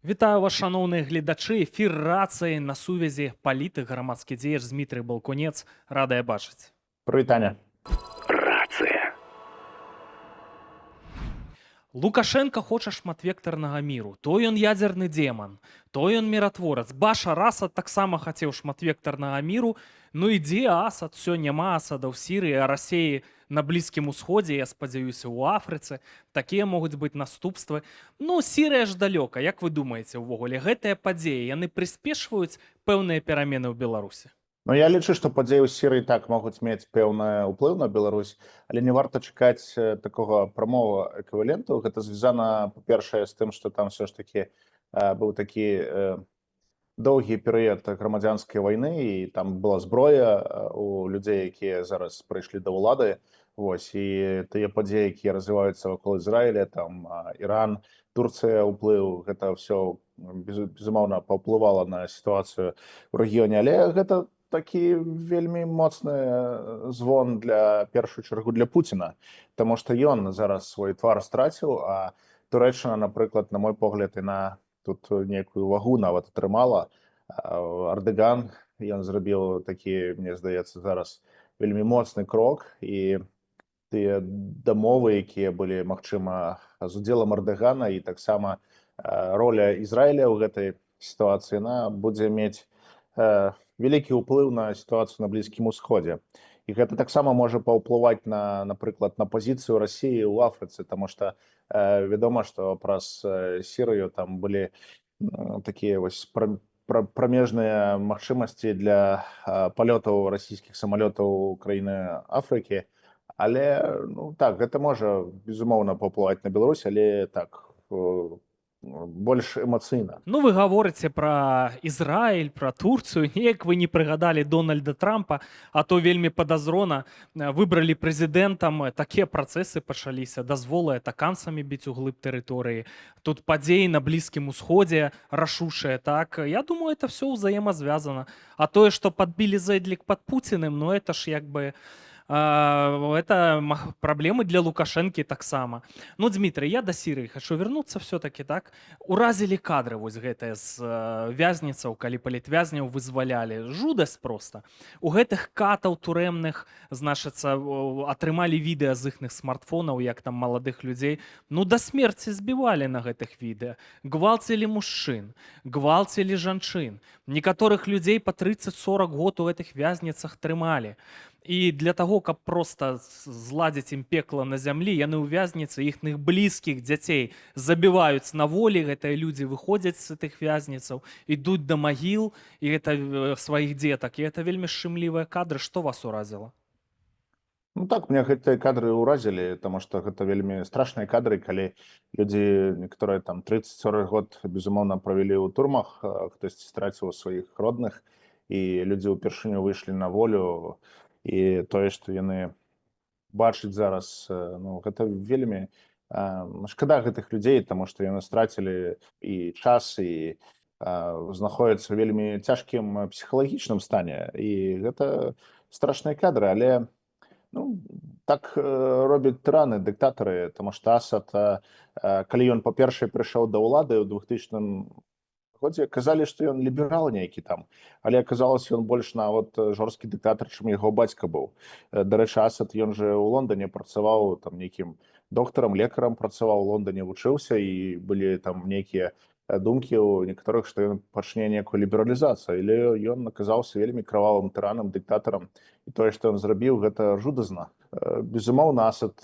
Вітаю вас, шановні глядачі. Ефір рації на сувязі політик, громадський діяч Дмитрий Балкунець. Рада бачити. Привітання. Рацыя. Лукашенко хоча шматвектарнага міру. То ён ядзерны демон, то ён міратворац. Башар Асад таксама хацеў шматвектарнага міру. Ну і дзе Асад? Сёння няма Асада ў Сірыі, а Расіі на Блізкім Усходзе, я спадзяюся, у Афрыцы. Такія могуць быць наступствы. Ну, Сірыя ж далёка. Як вы думаеце ўвогуле, гэтыя падзеі, яны прыспешваюць пэўныя перамены ў Беларусі? Ну, я лічу, што падзеі ў Сірыі так могуць мець пэўны ўплыў на Беларусь, але не варта чакаць такога прамога эквіваленту. Гэта звязана, па-першае, з тым, што там все ж такі быў такі доўгі перыяд грамадзянскай вайны, і там была зброя у людзей, якія зараз прыйшлі да ўлады. Вось, і тыя падзеі, якія развіваюцца вакол Ізраіля, там Іран, Турцыя, ўплыў, гэта ўсё безумоўна паўплывала на сітуацыю ў рэгіёне, але гэта такі вельмі моцны звон для першую чаргу для Пуціна, таму што ён зараз свой твар страціў, а Турэччына, напрыклад, на мой погляд, яна тут нейкую вагу нават атрымала. Ардэган, ён зрабіў такі, мне здаецца, зараз вельмі моцны крок, і тыя дамовы, якія былі, магчыма, з удзелам Ардэгана, і таксама роля Ізраіля ў гэтай сітуацыі, яна будзе мець вялікі ўплыў на сітуацыю на Блізкім Усходзе. І гэта таксама можа паўплываць на, напрыклад, на пазіцыю Расіі ў Афрыцы, таму што вядома, што праз Сірыю там былі такія вось прамежныя магчымасці для палётаў расійскіх самалётаў у краіны Афрыкі. Але, ну так, гэта можа, безумоўна, паўплываць на Беларусь, але так, больш эмацыйна. Ну, вы гаворыце пра Ізраіль, пра Турцыю, неяк вы не прыгадалі Дональда Трампа, а то вельмі падазрона выбралі прэзідэнтам, такія працэсы пачаліся, дазволы атаканцамі біць у глыб тэрыторыі. Тут падзеі на Блізкім Усходзе рашучыя, так? Я думаю, это все ўзаемазвязана. А тое, што падбілі зэдлік пад Пуціным, ну это ж як бы... это проблемы для Лукашэнкі таксама. Ну, Дмитрий, я до Сірыі хочу вернуться все-таки, так? Уразілі кадры вось гэтыя з вязніцаў, калі палітвязняў вызвалялі. Жудасць проста. У гэтых катаў турэмных, значыцца, атрымалі відэа з іхных смартфонаў, як там маладых людзей. Ну, да смерці збівалі на гэтых відэа. Гвалцілі мужчын, гвалцілі жанчын. Некаторых людзей па 30-40 год у гэтых вязніцах трымалі. І для таго, каб проста зладзіць ім пекла на зямлі, яны ў вязніцы іхных блізкіх дзяцей забіваюць на волі, гэтыя людзі выходзяць з тых вязніцаў, ідуць да магіл і гэта сваіх дзетак. І гэта вельмі шчымлівыя кадры. Што вас уразіла? Ну так, мне гэтыя кадры ўразілі, таму што гэта вельмі страшныя кадры, калі людзі, некаторыя там 30-40 год, безумоўна, правялі ў турмах, хтосьці страціў сваіх родных, і людзі ўпершыню выйшлі на волю, і тое, што яны бачаць зараз, ну, гэта вельмі шкада гэтых людзей, таму што яны страцілі і час, і знаходзяцца ў вельмі цяжкім псіхалагічным стане. І гэта страшныя кадры, але ну, так робяць тыраны, дыктатары, таму што Асад, калі ён, па-першае, прыйшоў да ўлады ў 2000 годзе, казалі, што ён ліберал нейкі там, але аказалася, ён больш нават жорсткі дыктатар, чым яго бацька быў. Дарэчы, Асад, ён жа ў Лондоне працаваў там нейкім доктарам, лекарам працаваў, у Лондоне вучыўся, і былі там нейкія думкі ў некаторых, што ён пачне нейкую лібералізацыю, але ён аказаўся вельмі крывавым тыранам, дыктатарам, і тое, што ён зрабіў, гэта жудасна. Безумоўна, Асад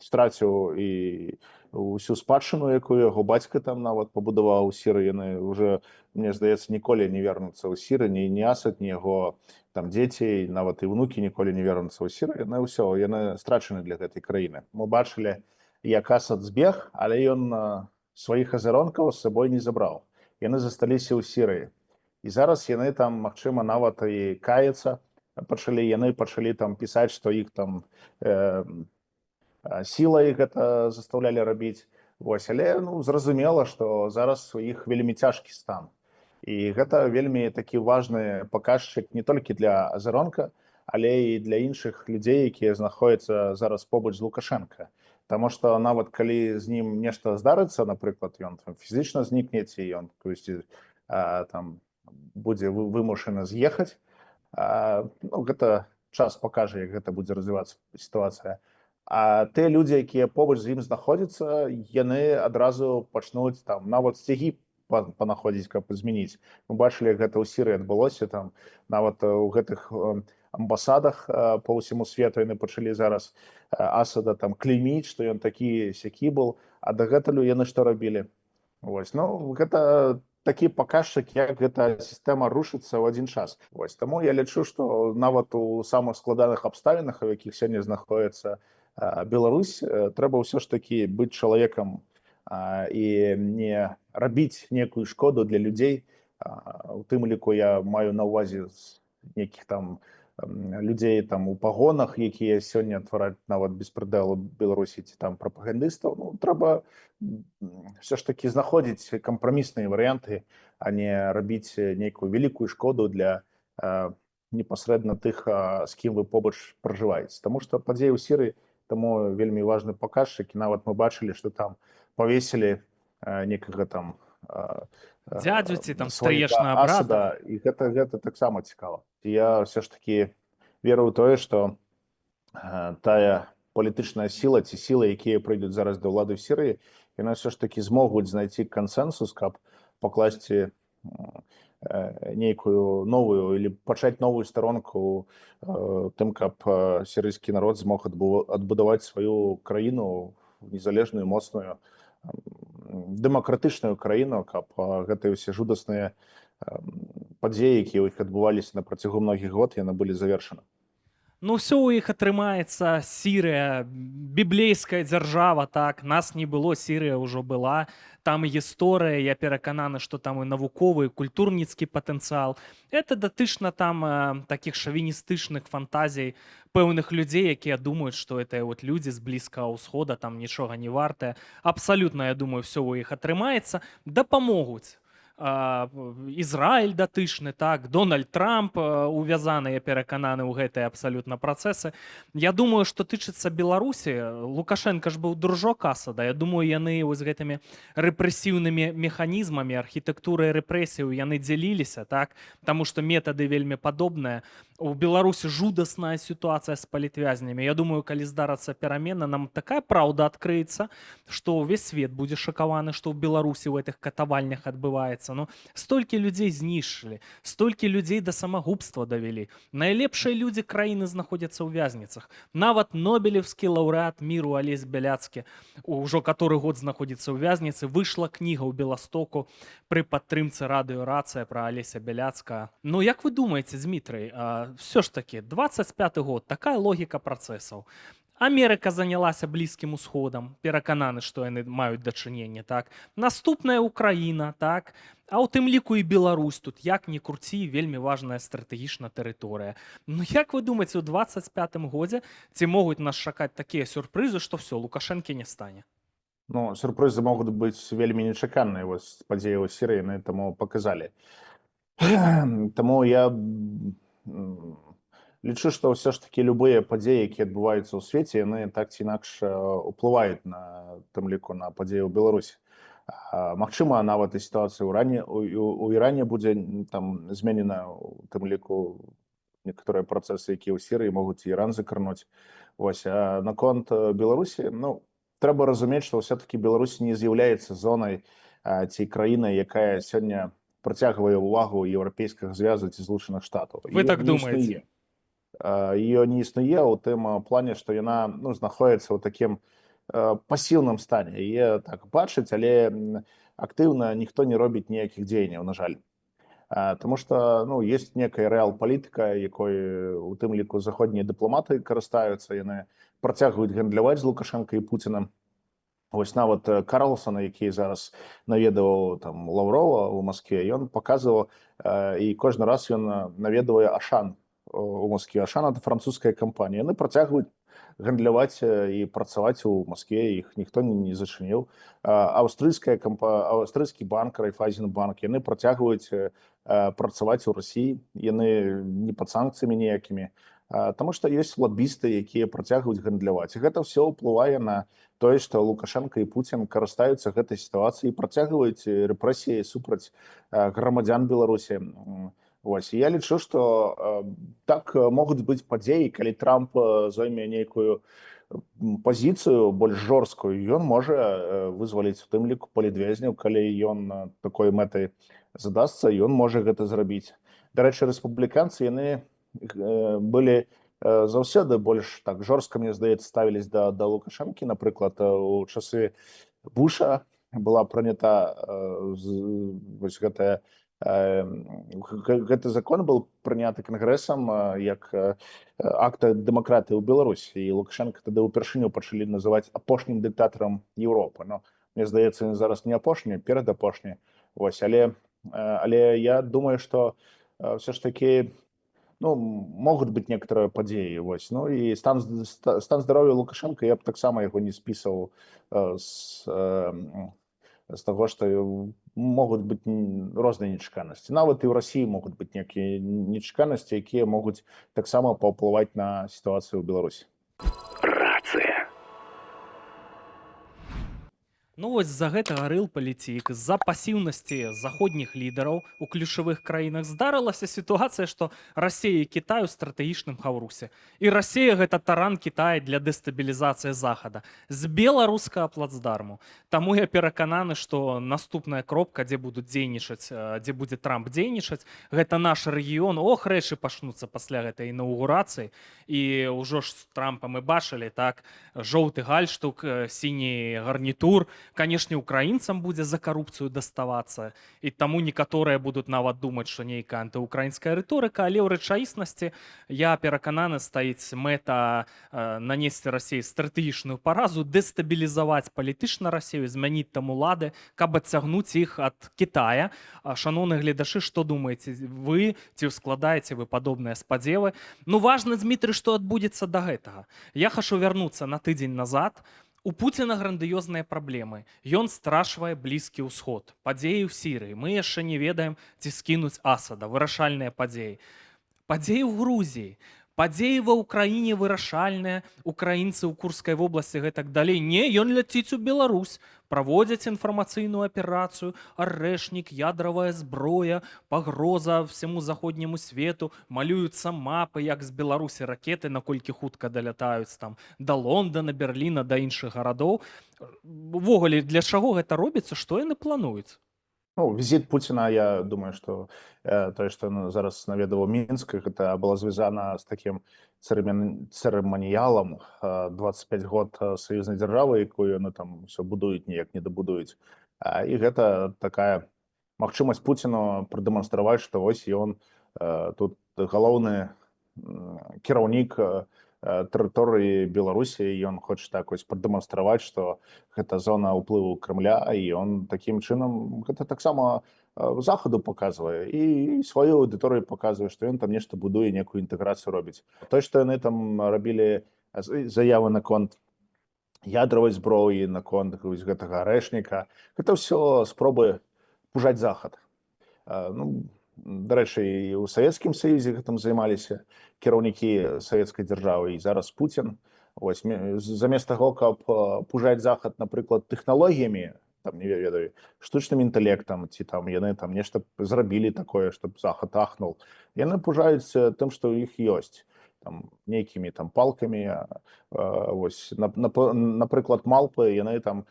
страціў і усю спадчыну, якую яго бацька там нават пабудаваў у Сірыі. Яны ўжо, мне здаецца, ніколі не вернуцца ў Сірыю, ні Асад, ні яго там дзеці, нават і внукі ніколі не вернуцца ў Сірыю. Яны ўсё, яны страчаны для гэтай краіны. Мы бачылі, як Асад збег, але ён сваіх азаронкаў з сабой не забраў. Яны засталіся ў Сірыі. І зараз яны там, магчыма, нават і каяцца пачалі, яны пачалі там пісаць, што іх там сілай гэта заставлялі рабіць. Вось, але ну, зразумела, што зараз у іх вельмі цяжкі стан. І гэта вельмі такі важны паказчык не толькі для Азаронка, але і для іншых людзей, якія знаходзяцца зараз побач з Лукашенка. Таму што нават калі з ім нешта здарыцца, напрыклад, ён там фізічна знікне ці ён кудысьці там будзе вымушаны з'ехаць, ну, гэта час пакажа, як гэта будзе развівацца сітуацыя. А тыя людзі, якія побач з ім знаходзяцца, яны адразу пачнуць там нават сцягі панаходзіць, каб змяніць. Мы бачылі, як гэта ў Сірыі адбылося, там нават у гэтых амбасадах по ўсяму свету яны пачалі зараз Асада там клейміць, што ён такі сякі был, а дагэтуль яны што рабілі? Вось, ну, гэта такі паказчык, як гэта сістэма рушыцца ў адзін час. Вось, таму я лічу, што нават у самых складаных абставінах, у якіх сёння знаходіцца Беларусь, трэба ўсё ж такі быць чалавекам і не рабіць некую шкоду для людзей. У тым ліку я маю на ўвазе нейкіх там людзей там у пагонах, якія сёння твараць нават беспрэдэл у Беларусі ці там прапагандыстаў. Ну, трэба все ж такі знаходзіць кампрамісныя варыянты, а не рабіць нейкую вялікую шкоду для непасрэдна тых, з кім вы побач пражываеце. Таму што падзеі ў Сірыі таму вельмі важны паказчык, і нават мы бачылі, што там павесілі некага там Дзядзю ці там сваяка стрыечнага брата. Асада, і гэта таксама цікава. Я все ж такі веру ў тое, што тая палітычная сіла ці сілы, якія прыйдуць зараз да ўлады ў Сірыі, яны все ж такі змогуць знайсці кансэнсус, каб пакласці нейкую новую или пачаць новую старонку тым, каб сірыйскі народ змог адбудаваць сваю краіну, незалежную, моцную, дэмакратычную краіну, каб гэтыя ўсе жудасныя падзеі, якія ў іх адбываліся на працягу многіх год, яны былі завершаны. Ну, все у іх атрымаецца. Сірыя, біблейская дзяржава, так, нас не было, Сірыя ўжо была. Там гісторыя, я перакананы, што там і навуковы, і культурніцкі патэнцыял. Это датычна там такіх шавіністычных фантазій пэўных людзей, якія думаюць, што это вот людзі з Блізкага ўсхода, там нічога не вартае. Абсалютна, я думаю, все у іх атрымаецца. Дапамогуць. Ізраіль датычны, так, Дональд Трамп увязаны, я перакананы, ў гэтыя абсалютна працэсы. Я думаю, што тычыцца Беларусі, Лукашенко ж быў дружок Асада. Я думаю, яны вось гэтымі рэпрэсіўнымі механізмамі, архітэктурай рэпрэсіяў яны дзяліліся, так, таму што метады вельмі падобныя. У Беларусі жудасная сітуацыя з палітвязнямі. Я думаю, калі здарацца перамена, нам такая праўда адкрыецца, што ўвесь свет будзе шакаваны, што ў Беларусі ў гэтых катавальнях адбываецца. Ну, столькі людзей знішчылі, столькі людзей да самагубства давялі. Найлепшыя людзі краіны знаходзяцца ў вязніцах. Нават нобелеўскі лаўрэат міру Алесь Бяляцкі, ужо каторы год знаходзіцца ў вязніцы, выйшла кніга ў Беластоку пры падтрымцы радыё «Рацыя» пра Алеся Бяляцкага. Ну, як вы думаеце, Дмітрый, все ж таки, 25-й год, такая логіка працэсаў. Амерыка занялася Блізкім усходам, перакананы, што яны маюць дачыненне, так. Наступная Украіна, так. А ў тым ліку і Беларусь тут, як ні круці, вельмі важная стратэгічна тэрыторыя. Ну, як вы думаеце, у 25-м годзе ці могуць нас чакаць такія сюрпрызы, што все, Лукашэнкі не стане? Ну, сюрпрызы могуць быць вельмі нечаканыя, вось падзеі ў Сірыі яны таму паказалі. Таму я лічу, што ўсё ж такі любыя падзеі, якія адбываюцца ў свеце, яны так ці інакш уплываюць на тым ліку на падзеі ў Беларусі. Магчыма, нават і сітуацыя у Іране будзе там зменена, у тым ліку некаторыя працэсы, якія ў Сірыі могуць Іран закрануць. Вось, а наконт Беларусі, ну, трэба разумець, што ўсё-такі Беларусь не з'яўляецца зонай ці краінай, якая сёння прыцягвае ўвагу еўрапейскага звязу ці Злучаных Штатаў. Вы так думаеце? Ее не існуе ў тым плане, што яна, ну, знаходіцца ў такім пасіўным стане. Яе так бачыць, але актыўна ніхто не робіць ніякіх дзеянняў, на жаль. Таму што, ну, ёсць некая рэал-палітыка, якой у тым ліку заходнія дыпламаты карыстаюцца, яны працягваюць гандляваць з Лукашенко і Пуцінам. Вось нават Карлсона, які зараз наведаваў там Лаўрова ў Маскве, ён паказваў, і кожны раз ён наведвае Ашан у Маскве. Ашан — это французская кампанія. Яны працягваюць гандляваць і працаваць у Маскве, іх ніхто не зачыніў. Аўстрыйскі банк, Райфайзенбанк, яны працягваюць працаваць у Расіі, яны не пад санкцыямі ніякімі. Таму што ёсць лабісты, якія працягваюць гандляваць. І гэта ўсё ўплывае на тое, што Лукашенко і Пуцін карыстаюцца гэтай сітуацыяй і працягваюць рэпрэсіі супраць грамадзян Беларусі. Вось. І я лічу, што так могуць быць падзеі, калі Трамп зойме нейкую пазіцыю больш жорсткую, ён можа вызваліць у тым ліку палітвязняў, калі ён такой мэтай задасца, ён можа гэта зрабіць. Дарэчы, рэспубліканцы яны былі заўсёды больш так жорстка, мне здаецца, ставілись да Лукашэнкі. Напрыклад, у часы Буша была прынята вось гэты закон был прыняты кангрэсам як акта дэмакратыі ў Беларусі, і Лукашенко тады ўпершыню пачалі называць апошнім дыктатарам Еўропы. Но мне здаецца, ён зараз не апошні, перадапошні. Вось, але я думаю, што все ж таки могуць быць некаторыя падзеі. Вось. Ну і стан здароўя Лукашенко я б таксама яго не спісаў з таго, што могуць быць розныя нечаканасці. Нават і ў Расіі могуць быць нейкія нечаканасці, якія могуць таксама паўплываць на сітуацыю ў Беларусі. Рацыя. Ну вось з-за гэтага рэлпалітик, з-за пасіўнасці заходніх лідараў у ключавых краінах здарылася сітуацыя, што Расія і Кітай у стратэгічным хаўрусе. І Расія гэта таран Кітая для дэстабілізацыі Захада з беларускага плацдарму. Таму я перакананы, што наступная кропка, дзе будуць дзейнічаць, дзе будзе Трамп дзейнічаць, гэта наш рэгіён. Ох, рэчы пачнуцца пасля гэтай інаўгурацыі. І ўжо ж з Трампа мы бачылі, так, жоўты гальштук, сіні гарнітур. Канешне, украінцам будзе за карупцыю даставацца, і таму некаторыя будуць нават думаць, што нейкая антыукраінская рыторыка, але ў рэчаіснасці я перакананы, стаіць мэта нанесці Расіі стратэгічную паразу, дэстабілізаваць палітычна Расію, змяніць там улады, каб адцягнуць іх ад Кітая. Шаноўныя гледачы, што думаеце вы, ці складаеце вы падобныя спадзевы? Ну важна, Дмітрый, што адбудзецца да гэтага. Я хачу вярнуцца на тыдзень назад. У Пуціна грандыёзныя праблемы. Ён страшвае Блізкі ўсход. Падзеі ў Сірыі. Мы яшчэ не ведаем, ці скінуць Асада. Вырашальныя падзеі. Падзеі ў Грузіі. Падзеі ва ўкраіне вырашальныя. Украінцы ў Курскай вобласці гэтак далей. Не, ён ляціць у Беларусь. Праводзяць інфармацыйную аперацыю, арэшнік, ядравая зброя, пагроза всяму заходняму свету, малююцца мапы, як з Беларусі ракеты, наколькі хутка далятаюць там да Лондона, Берліна, да іншых гарадоў. Увогуле, для чаго гэта робіцца, што яны плануюць? Візіт Пуціна, я думаю, што тое, што ён зараз наведаў Мінск, гэта было звязана з такім цырыманіялам 25 год саюзнай дзяржавы, якую яны там ўсё будуюць, ніяк не дабудуюць. І гэта такая магчымасць Пуціну прадэманстраваць, што вось ён тут галоўны кіраўнік тэрыторыі Беларусі, і ён хоча так вось прадэманстраваць, што гэта зона ўплыву Крымля, і ён такім чынам гэта таксама захаду паказвае і сваю аўдыторыю паказвае, што ён там нешта будуе, некую інтэграцыю робіць. Тое, што яны там рабілі заявы наконт ядравай зброі, наконт гэтага арэшніка, гэта ўсё спробы пужаць захад. Дарэчы, і ў Савецкім Саюзе гэтым займаліся кіраўнікі савецкай дзяржавы, і зараз Пуцін. Вось, замест таго, каб пужаць захад, напрыклад, тэхналогіямі, там, не ведаю, штучным інтэлектам, ці там яны там нешта зрабілі такое, щоб захад ахнуў, яны пужаюць тым, што ў іх ёсць. Там, нейкімі там палкамі, вось, напрыклад, малпы, яны там,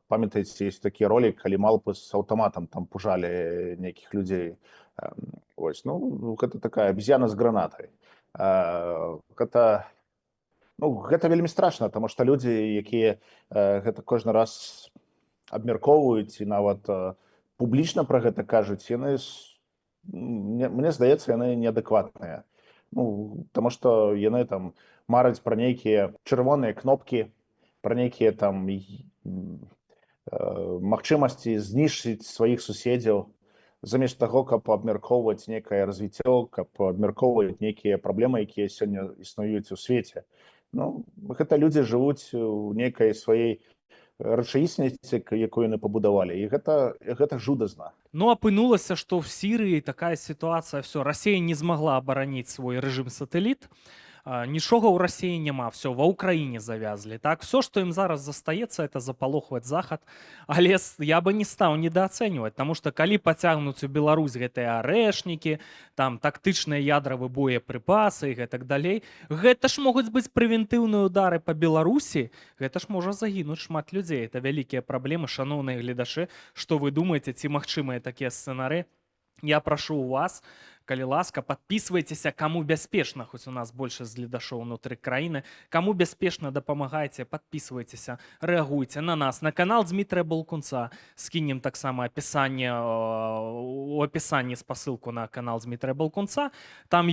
памятаеце, ёсць такі ролик, калі малпы з аўтаматам там пужалі нейкіх людзей. Вось, гэта такая абезьяна з гранатай. Гэта вельмі страшна, таму што людзі, якія гэта кожны раз абмяркоўваюць і нават публічна пра гэта кажуць, яны, мне здаецца, яны неадэкватныя. Таму што яны там мараць пра нейкія чырвоныя кнопкі, пра нейкія там магчымасці знішчыць сваіх суседзяў, замест таго, каб абмяркоўваць некае развіццё, каб абмяркоўваць нейкія праблемы, якія сёння існуюць у свеце. Гэта людзі жывуць у нейкай сваёй рэчаіснасці, якую яны пабудавалі, і гэта жудасна. Ну, апынулася, што ў Сірыі такая сітуацыя, все, Расія не змагла абараніць свой рэжым-сатэліт, нічога ў Расіі няма, все, ва ўкраіне завязлі. Так, все, што ім зараз застаецца, это запалохваць захад. Але я бы не стаў недаацэньваць, таму што калі пацягнуць у Беларусь гэтыя арэшнікі, там тактычныя ядравы боепрыпасы і гэтак далей, гэта ж могуць быць прэвентыўныя ўдары па Беларусі, гэта ж можа загінуць шмат людзей. Это вялікія праблемы, шаноўныя гледачы. Што вы думаеце, ці магчымыя такія сцэнары? Я прашу у вас, калі ласка, подписывайтеся, кому бяспечна, хоць у нас большасць гледашоў унутры краіны, кому бяспечна дапамагайце, подписывайтеся, рэагуйце на нас, на канал Дмітрия Балкунца, скінем таксама апісанне у апісанні спасылку на канал Дмітрия Балкунца, там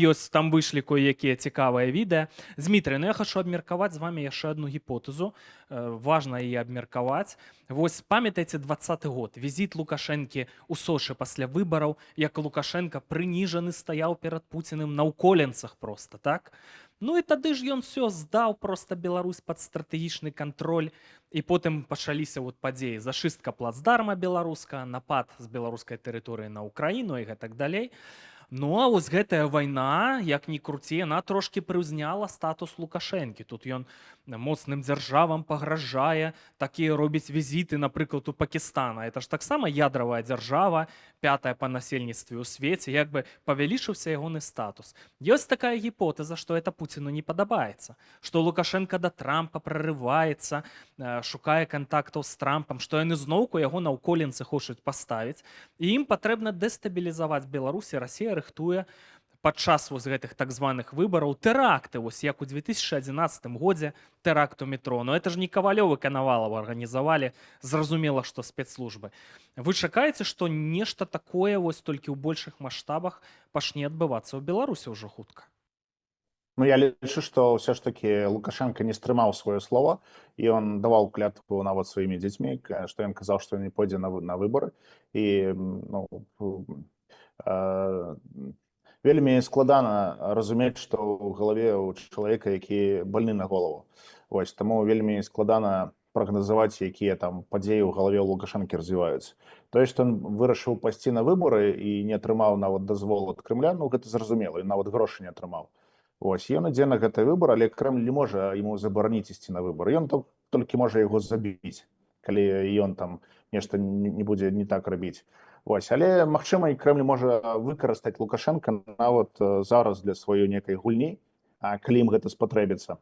выйшлі кое-якія цікавыя відэа. Дмітрий, ну я хочу абмеркаваць з вами яшчэ одну гіпотэзу, важна яе абмеркаваць. Вось памятаеце 20 год, візіт Лукашэнкі ў Сочы пасля выбараў, як Лукашенко прыніжаны стаяў перад Пуціным на ўколенцах просто, так? Ну і тады ж ён все здаў просто Беларусь пад стратэгічны кантроль, і потым пачаліся вот падзеі, зашыстка плацдарма беларуска, напад з беларускай тэрыторыі на Украіну і гэтак далей. Ну, а вось гэтая вайна, як ні круці, яна трошкі прыўзняла статус Лукашэнкі. Тут ён моцным дзяржавам пагражае, такія робіць візіты, напрыклад, у Пакістана. Это ж таксама ядравая дзяржава, 5-я па насельніцтве ў свеце, як бы павялічыўся ягоны статус. Ёсць такая гіпотэза, што это Пуціну не падабаецца, што Лукашенко да Трампа прарываецца, шукае кантактаў з Трампам, што яны зноўку яго на ўколенцы хочуць паставіць, і ім патрэбна дэстабілізаваць Беларусь, і Расія рыхтуе падчас вось гэтых так званых выбараў тэракты, вось як у 2011 годзе тэракт у метро. Но это ж не Кавалёв і Канавалаў арганізавалі, зразумела, што спецслужбы. Вы чакаеце, што нешта такое вось толькі ў большых маштабах пачне адбывацца ў Беларусі ўжо хутка? Ну, я лічу, што ўсё ж такі Лукашенко не стрымаў сваё слово, і он даваў клятву нават сваімі дзецьмі, што ён казаў, што ён не пойдзе на выборы. І ну, вельмі складана разумець, што ў галаве ў чалавека, які больны на голову. Вось, таму вельмі складана прагназаваць, якія там падзеі ў галаве ў Лукашэнкі развіваюцца. Тое, што ён вырашыў пайсці на выборы і не атрымаў нават дазвол ад Крымля, ну гэта зразумела, і нават грошы не атрымаў. Вось, ён ідзе на гэты выбор, але Крэмль не можа яму забараніць ісці на выбор. Ён толькі можа яго забіць, калі ён там нешта не будзе не так рабіць. Вось, але магчыма, і Крэмль можа выкарыстаць Лукашенка нават зараз для сваёй некай гульні, калі ім гэта спатрэбіцца.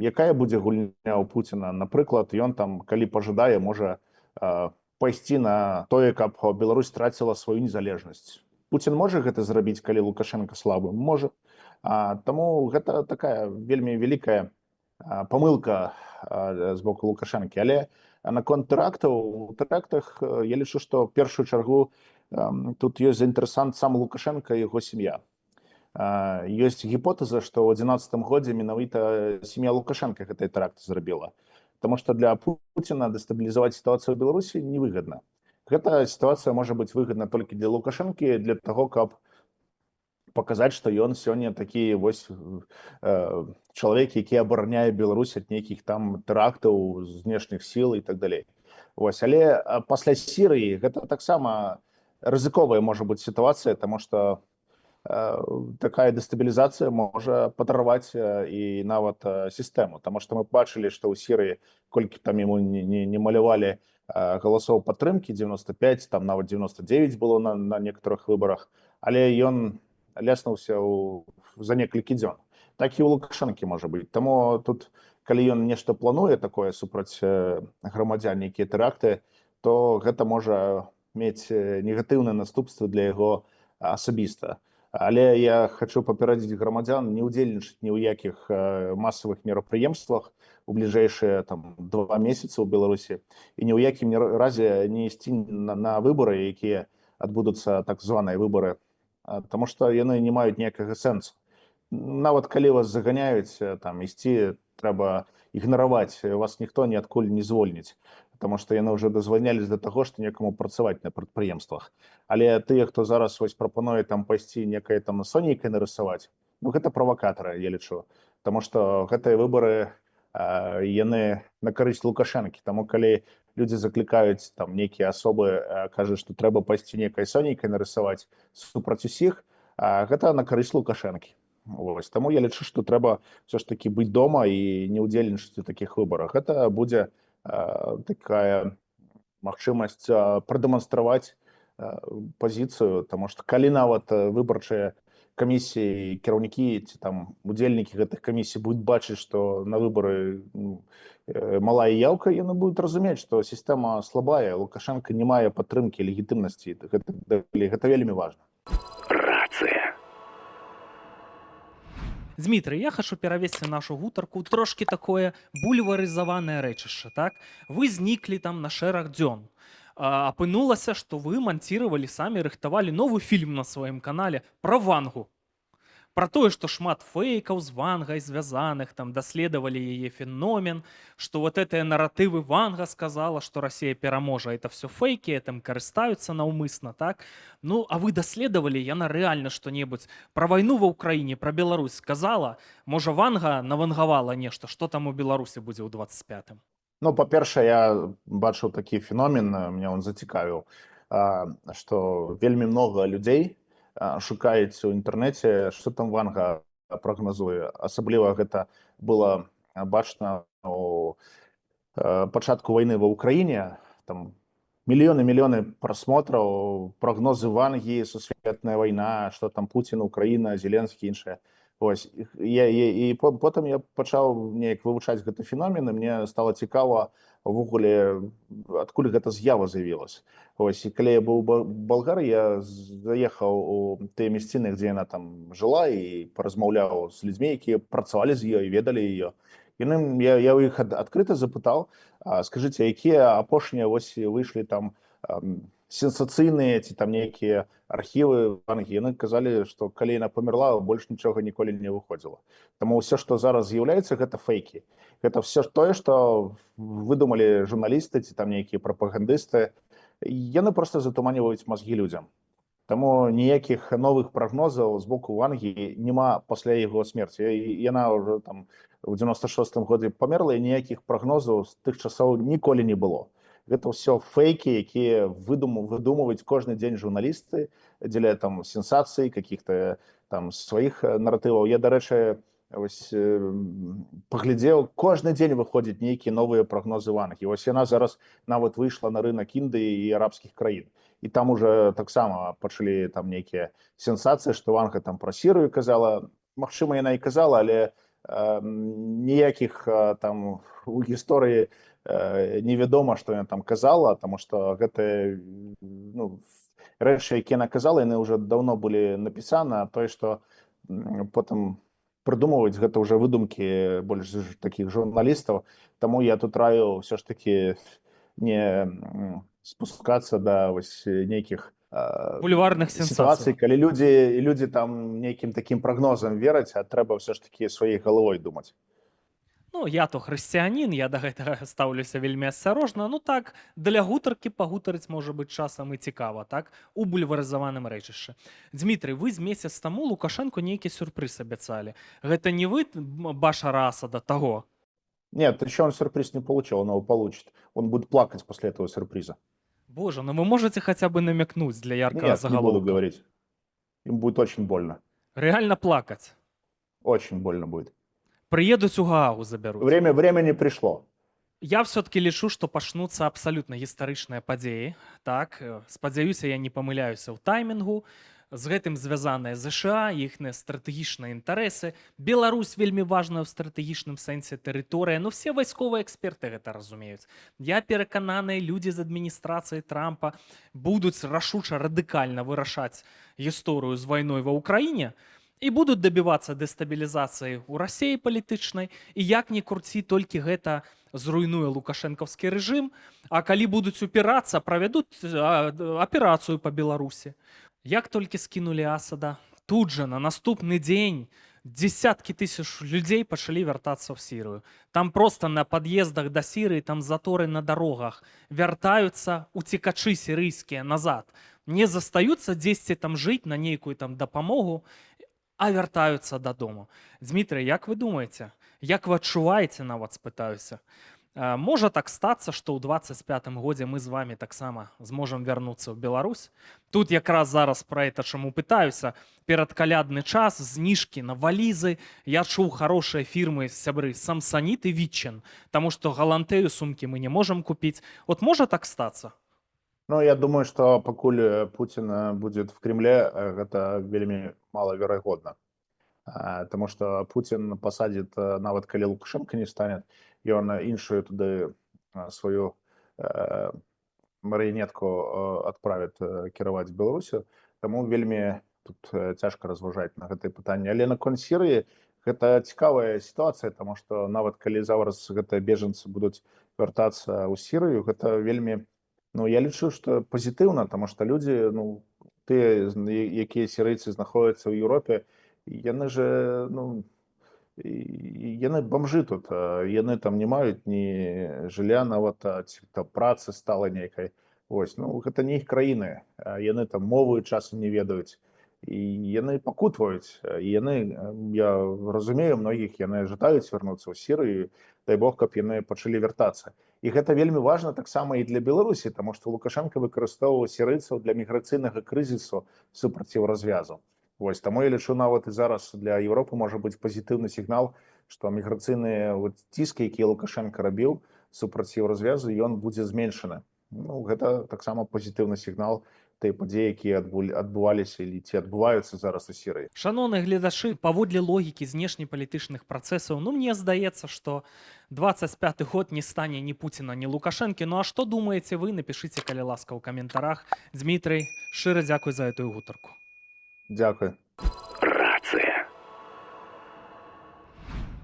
Якая будзе гульня ў Пуціна? Напрыклад, ён там, калі пажадае, можа пайсці на тое, каб Беларусь страціла сваю незалежнасць. Пуцін можа гэта зрабіць, калі Лукашенко слабы? Можа. Таму гэта такая вельмі вялікая памылка з боку Лукашэнкі. Але наконт тэрактаў, у тэрактах я лічу, што ў першую чаргу тут ёсць заінтарэсант сам Лукашенко і яго сям'я. Ёсць гіпотэза, што ў 2011 годзе менавіта сям'я Лукашенко гэтыя тэракты зрабіла. Таму што для Пуціна дэстабілізаваць сітуацыю ў Беларусі невыгадна. Гэта сітуацыя можа быць выгадна толькі для Лукашэнкі, для таго, каб паказаць, што ён сёння такі вось чалавек, які абараняе Беларусь ад нейкіх там тэрактаў, знешніх сіл і так далей. Вось, але пасля Сірыі гэта таксама рызыковая можа быць сітуацыя, таму што такая дэстабілізацыя можа падарваць і нават сістэму. Таму што мы бачылі, што ў Сірыі, колькі там яму не малявалі галасоў падтрымкі, 95, там нават 99 было на некаторых выбарах, але ён ляснуўся за некалькі дзён. Так і ў Лукашэнкі можа быць. Таму тут, калі ён нешта плануе такое супраць грамадзян, нейкія тэракты, то гэта можа мець негатыўныя наступствы для яго асабіста. Але я хочу папярэдзіць грамадзян не ўдзельнічаць ні ў якіх масавых мерапрыемствах у бліжэйшыя 2 месяцы ў Беларусі і ні ў якім разе не ісці на выборы, якія адбудуцца так званыя выборы, таму што яны не маюць ніякага сэнсу. Нават калі вас заганяюць, там ісці трэба ігнараваць, вас ніхто ніадкуль не звольніць, таму што яны ўжо дазвальнялись да таго, што некаму працаваць на прадпрыемствах. Але тыя, хто зараз вось прапануе там пайсці некае там сонейкай нарысаваць, ну гэта правакатары, я лічу, таму што гэтыя выборы яны на карысць Лукашэнкі. Таму калі людзі заклікаюць там нейкія асобы, кажуць, што трэба пайсці нейкай сонейкай нарысаваць супраць усіх, гэта на карысць Лукашэнкі. Вось. Таму я лічу, што трэба ўсё ж такі быць дома і не ўдзельнічаць у такіх выбарах. Гэта будзе такая магчымасць прадэманстраваць пазіцыю, таму што калі нават выбарчыя камісіі, кіраўнікі ці там удзельнікі гэтых камісій будуць бачыць, што на выбары малая яўка, яны будуць разумець, што сістэма слабая, Лукашенко не мае падтрымкі, легітымнасці. Гэта вельмі важна. Рацыя. Дмітрый, я хочу перавесці нашу гутарку трошки такое бульварызаванае рэчышча, так? Вы зніклі там на шэраг дзён. Апынулася, што вы манціравалі, самі рыхтавалі новы фільм на сваім канале пра Вангу. Пра тое, што шмат фэйкаў з Вангай звязаных, там даследавалі яе феномен, што вот гэтыя наратывы Ванга сказала, што Расія пераможа, это все фэйкі, гэтым карыстаюцца наўмысна, так? Ну, а вы даследавалі, яна рэальна што-небудзь пра вайну ва ўкраіне, пра Беларусь сказала? Можа, Ванга навангавала нешта, што там у Беларусі будзе ў 25-м? Ну, па-першае, я бачыў такі феномен, мяне он зацікавіў, што вельмі многа людзей шукаюць у інтэрнэце, што там Ванга прагназуе. Асабліва гэта было бачна у пачатку вайны ва ўкраіне. Там мільёны прасмотраў, прагнозы Вангі, сусветная вайна, што там Пуцін, Украіна, Зеленскі, іншыя. Ось. І потым я пачаў неяк вывучаць гэты феномен, і мне стала цікава увогуле, адкуль гэта з'ява з'явілася. Ось. І калі я быў у Балгарыі, я заехаў у тыя мясціны, дзе яна там жыла, і паразмаўляў з людзьмі, якія працавалі з ёй, ведалі яе. Я ў іх адкрыта запытаў, скажыце, якія апошнія выйшлі там сенсацыйныя ці там нейкія архівы Вангі. Яны казалі, што калі яна памерла, больш нічога ніколі не выходзіла. Таму ўсё, што зараз з'яўляецца, гэта фэйкі. Гэта все тое, што выдумалі журналісты ці там нейкія прапагандысты. Яны проста затуманіваюць мазгі людзям. Таму ніякіх новых прагнозаў з боку Вангі няма пасля яго смерці. Яна ўжо там у 96-м годзе памерла, і ніякіх прагнозаў з тых часоў ніколі не было. Гэта ўсё фэйкі, якія выдумваюць кожны дзень журналісты дзеля там сенсацый, каких-то там сваіх наратываў. Я, дарэчы, паглядзеў, кожны дзень выходзяць нейкія новыя прагнозы Вангі. Вось яна зараз нават выйшла на рынок Індыі і арабскіх краін. І там уже таксама пачалі там нейкія сенсацыі, што Ванга там пра Сірыю казала. Магчыма, яна і казала, але ніякіх там у гісторыі невядома, што яна там казала, таму што гэтыя рэчы, якія яна казала, яны ўжо даўно былі напісаны, а тое, што потым прыдумваюць, гэта ўжо выдумкі больш такіх журналістаў. Таму я тут раю ўсё ж такі не спускацца да нейкіх бульварных сітуацый, калі людзі там нейкім такім прагнозам вераць, а трэба ўсё ж такі сваёй галавой думаць. Ну, я то хрысціянін, я да гэтага стаўлюся вельмі асцярожна. Ну так, для гутаркі пагутарыць можа быць часам і цікава, так, у бульварызаваным рэчышчы. Дмітрый, вы з месяц таму Лукашэнку нейкі сюрпрыз абяцалі. Гэта не вы Башара Асада таго? Нет, еще он сюрприз не получил, он его получит. Он будет плакать после этого сюрприза. Боже, ну вы можете хотя бы намекнуть для яркого Нет, заголовка? не буду говорить. Им будет очень больно. Реально плакать? Очень больно будет. Приедут у Гаагу заберут. Время не пришло. Я все-таки лічу, што пачнуцца абсалютна гістарычныя падзеі. Так, спадзяюся, я не памыляюся ў таймінгу. З гэтым звязаныя ЗША, іхныя стратэгічныя інтарэсы. Беларусь вельмі важная ў стратэгічным сэнсе тэрыторыя. Ну, все вайсковыя эксперты гэта разумеюць. Я перакананы, людзі з адміністрацыі Трампа будуць рашуча, радыкальна вырашаць гісторыю з вайной ва ўкраіне і будуць дабівацца дэстабілізацыі ў Расіі палітычнай. І як ні круці, толькі гэта зруйнуе лукашэнкаўскі рэжым. А калі будуць упірацца, правядуць аперацыю па Беларусі. Як толькі скінулі Асада, тут жа на наступны дзень десяткі тысяч людзей пачалі вяртацца ў Сірыю. Там проста на пад'ездах да Сірыі, там заторы на дарогах, вяртаюцца уцекачы сірыйскія назад. Не застаюцца дзесьці там жыць на нейкую там дапамогу, а вяртаюцца дадому. Дмітрый, як вы думаеце, Як вы адчуваеце, нават спытаюся, можа так стацца, што ў 25-м годзе мы з вами таксама зможам вярнуцца ў Беларусь? Тут якраз зараз пра гэта чаму пытаюся. Перад калядны час зніжкі на валізы. Я чуў хорошыя фірмы, сябры, Самсонит і Витчен, таму што галантэю сумкі мы не можам купіць. От можа так стацца? Ну, я думаю, што пакуль Пуцін будзе в Кремле, гэта вельмі малаверагодна. Таму што Пуцін пасадзіць, нават калі Лукашенко не стане, ён іншую туды сваю марыянетку адправіць кіраваць Беларусю. Таму вельмі тут цяжка разважаць на гэтае пытанне. Але наконт Сірыі гэта цікавая сітуацыя, таму што нават калі зараз гэтыя бежанцы будуць вяртацца ў Сірыю, гэта вельмі, ну, я лічу, што пазітыўна, таму што людзі, ну, тыя, якія сірыйцы знаходзяцца ў Еўропе, яны же, ну, яны бомжы тут, яны там не маюць ні жылля нават, ці там працы стала нейкай. Вось, ну, гэта не іх краіны, яны там мовы часам не ведаюць, і яны пакутваюць, і яны, я разумею многіх, яны жадаюць вярнуцца ў Сірыю, дай Бог, каб яны пачалі вяртацца. І гэта вельмі важна таксама і для Беларусі, таму што Лукашенко выкарыстоўваў сірыйцаў для міграцыйнага крызісу супраціў развязу. Вось, таму я лічу, нават і зараз для Еўропы можа быць пазітыўны сігнал, што міграцыйныя ціск, які Лукашенко рабіў супраціў развязу, ён будзе зменшаны. Ну, гэта таксама пазітыўны сігнал тыя падзеі, якія адбываліся или ці адбываюцца зараз у Сірыі. Шановныя гледачы, паводле логікі знешнепалітычных працэсаў, ну, мне здаецца, што 25-й год не стане ні Пуціна, ні Лукашэнкі. Ну, а што думаеце вы? Напішыце, калі ласка, ў каментарах. Дмітрый, шчыра дзякуй за гэтую гутарку. Дзякуй.